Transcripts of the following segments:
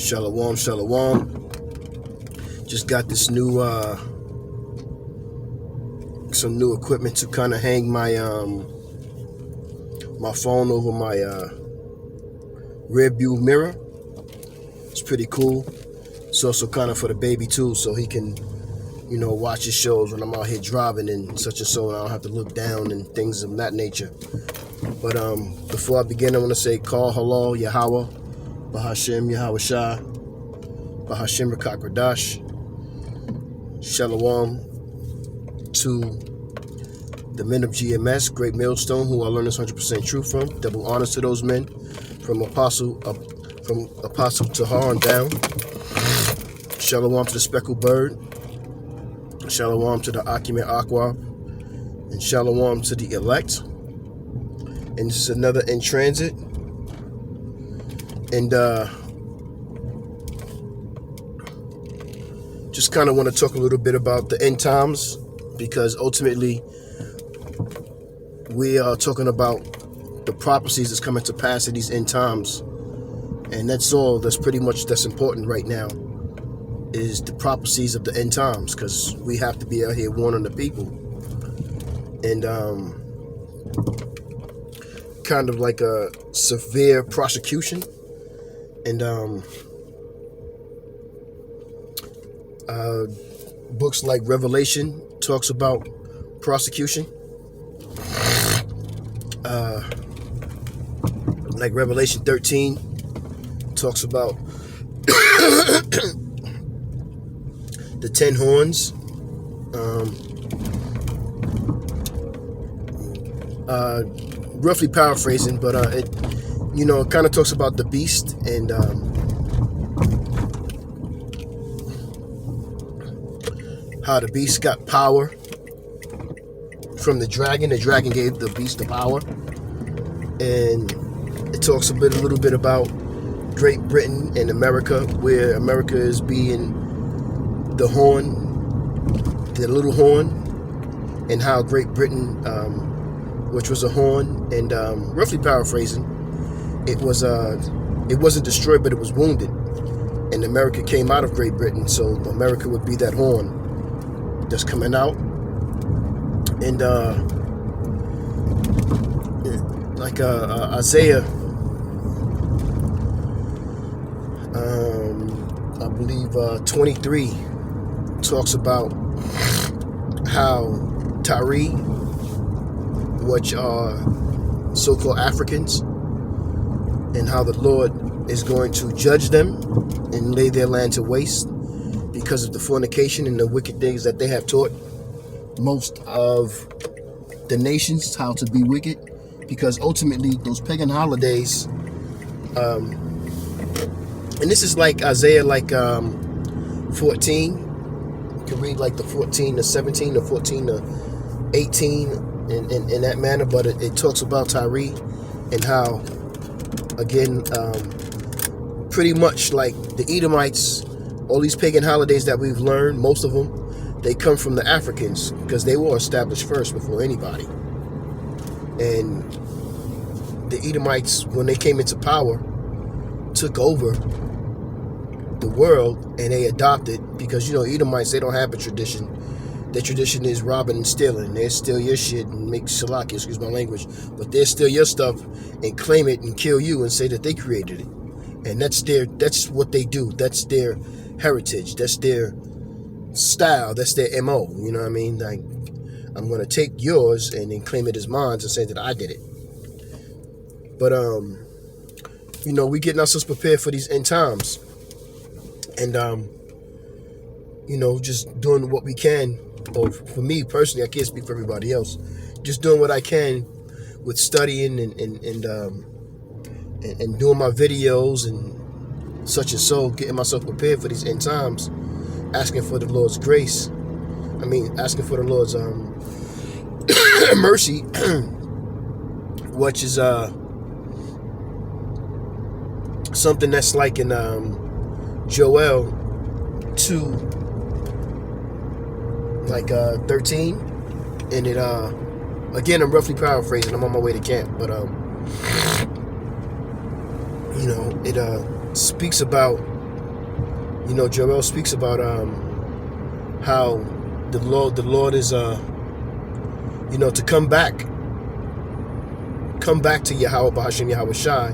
Shalom, shalom. Just got this new some new equipment to kind of hang my my phone over my rear view mirror. It's pretty cool. It's also kind of for the baby too, so he can, you know, watch his shows when I'm out here driving and such and so, and I don't have to look down and things of that nature. But before I begin, I want to say call halal Yahweh, Bahashem Yahweh Shah, Bahashem Rakak Radash, Shalom to the men of GMS, Great Millstone, who I learned this 100% truth from. Double honors to those men, from Apostle Tahar on down. Shalom to the Speckled Bird. Shalom to the Akim Aqua. And Shalom to the elect. And this is another in transit. And just kind of want to talk a little bit about the end times, because ultimately we are talking about the prophecies that's coming to pass in these end times. And that's all that's important right now, is the prophecies of the end times, because we have to be out here warning the people. And kind of like a severe prosecution. And books like Revelation talks about prosecution. Like Revelation 13 talks about the 10 horns. Roughly paraphrasing, but it kind of talks about the beast and how the beast got power from the dragon. The dragon gave the beast the power, and it talks a little bit about Great Britain and America, where America is being the horn, the little horn, and how Great Britain, which was a horn, and roughly paraphrasing, it wasn't destroyed, but it was wounded, and America came out of Great Britain, so America would be that horn that's coming out. And like Isaiah, I believe 23 talks about how Tari, which are so-called Africans, and how the Lord is going to judge them and lay their land to waste because of the fornication and the wicked things that they have taught most of the nations how to be wicked. Because ultimately those pagan holidays, and this is like Isaiah 14, you can read like the 14 to 17 or 14 to 18 in that manner, but it talks about Tyre and how, again, pretty much like the Edomites, all these pagan holidays that we've learned, most of them, they come from the Africans, because they were established first before anybody. And the Edomites, when they came into power, took over the world, and they adopted, because Edomites, they don't have a tradition. Their tradition is robbing and stealing. They steal your shit and make shalaki, excuse my language, but they steal your stuff and claim it and kill you and say that they created it. And that's what they do. That's their heritage. That's their style. That's their MO. You know what I mean? Like, I'm going to take yours and then claim it as mine and say that I did it. But we getting ourselves prepared for these end times, and just doing what we can. Or for me personally, I can't speak for everybody else. Just doing what I can with studying and doing my videos and such and so, getting myself prepared for these end times, asking for the Lord's grace. Asking for the Lord's mercy, which is something that's like in Joel 2, like 13, and it again, I'm roughly paraphrasing, I'm on my way to camp, but it speaks about Joel speaks about how the Lord is to come back to Yahweh Bahashim Yahweh Shai,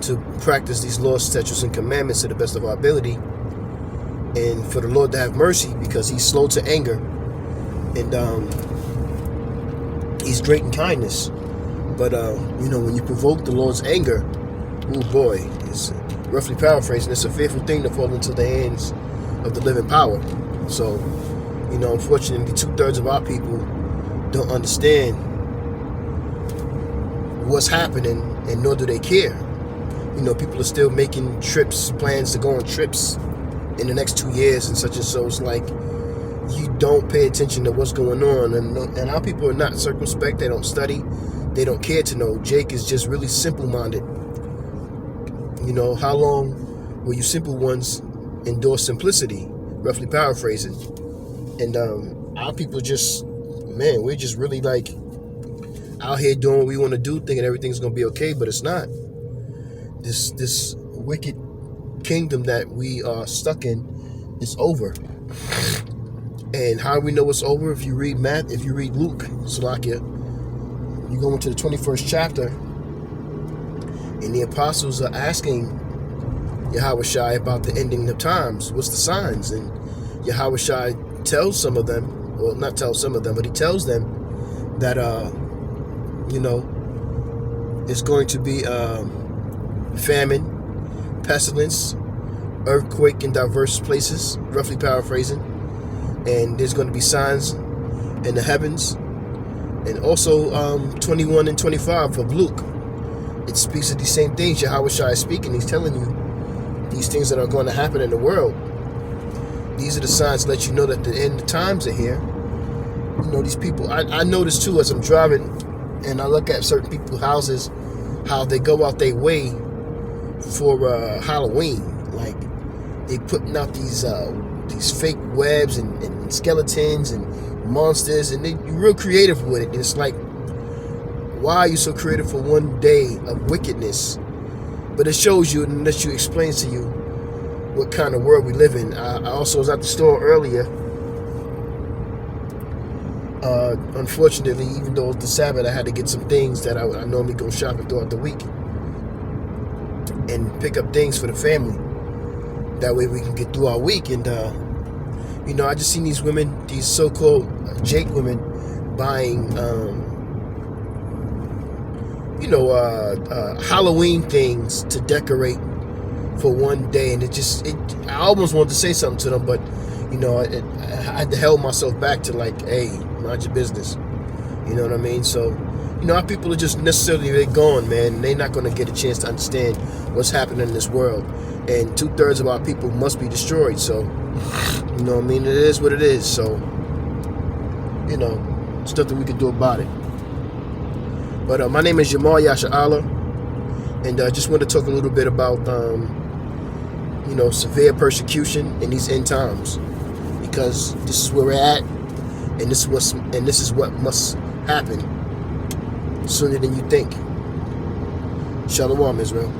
to practice these laws, statutes, and commandments to the best of our ability, and for the Lord to have mercy, because he's slow to anger, and he's great in kindness. But when you provoke the Lord's anger, oh boy, it's roughly paraphrasing, it's a fearful thing to fall into the hands of the living power. So, unfortunately, 2/3 of our people don't understand what's happening, and nor do they care. People are still making plans to go on trips in the next 2 years and such and so. It's like, you don't pay attention to what's going on, and our people are not circumspect. They don't study. They don't care to know. Jake is just really simple-minded. How long will you simple ones endure simplicity? Roughly paraphrasing. And our people we're just really like out here doing what we want to do, thinking everything's gonna be okay, but it's not. This wicked kingdom that we are stuck in is over. And how we know it's over? If you read Luke, Salakia, you go into the 21st chapter, and the apostles are asking Yahweh Shai about the ending of times. What's the signs? And Yahweh Shai tells some of them, well, not tells some of them, but he tells them that it's going to be famine, pestilence, earthquake in diverse places, roughly paraphrasing, and there's going to be signs in the heavens. And also 21 and 25 of Luke, it speaks of these same things. Yahweh Shai is speaking. He's telling you these things that are going to happen in the world. These are the signs that let you know that the end of times are here. These people, I notice too as I'm driving, and I look at certain people's houses, how they go out their way for Halloween. Like, they putting out these fake webs and skeletons and monsters, and you're real creative with it. And it's like, why are you so creative for one day of wickedness? But it shows you, and lets you, explains to you what kind of world we live in. I also was at the store earlier. Unfortunately, even though it's the Sabbath, I had to get some things that I normally go shopping throughout the week and pick up things for the family. That way we can get through our week. And I just seen these women, these so-called Jake women, buying Halloween things to decorate for one day, and I almost wanted to say something to them, but I had to hold myself back to, like, hey, mind your business. You know what I mean? So, our people are just they're gone, man. They're not going to get a chance to understand what's happening in this world, and 2/3 of our people must be destroyed. So, it is what it is. So, there's nothing we can do about it. But my name is Jamal Yasha Allah, and I just want to talk a little bit about severe persecution in these end times, because this is where we're at, and this is what must happen sooner than you think. Shalom, Israel.